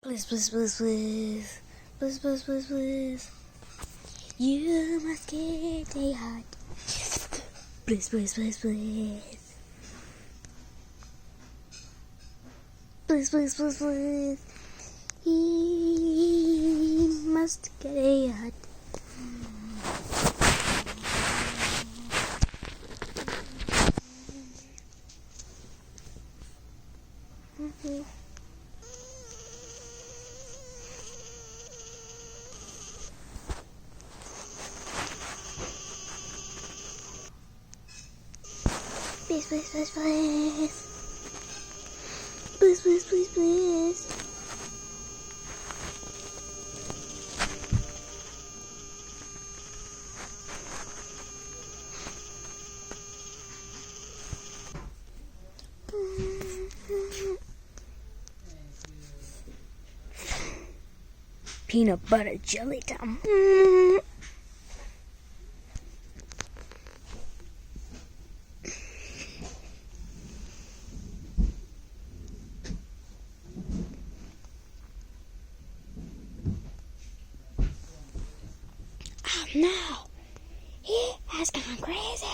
Please, please, please, please. Please, please, please, please. You must get a heart. Please, please, please, please. Please, please, please, please. He must get a heart. Please, please, please, please. Please, please, please, please. Peanut butter jelly time. Oh no! He has gone crazy!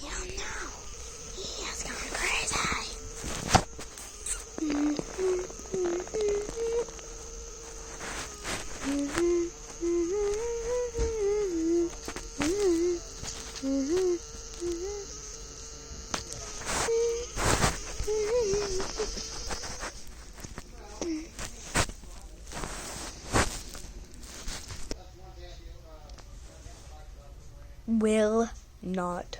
Oh no! He has gone crazy! Will not.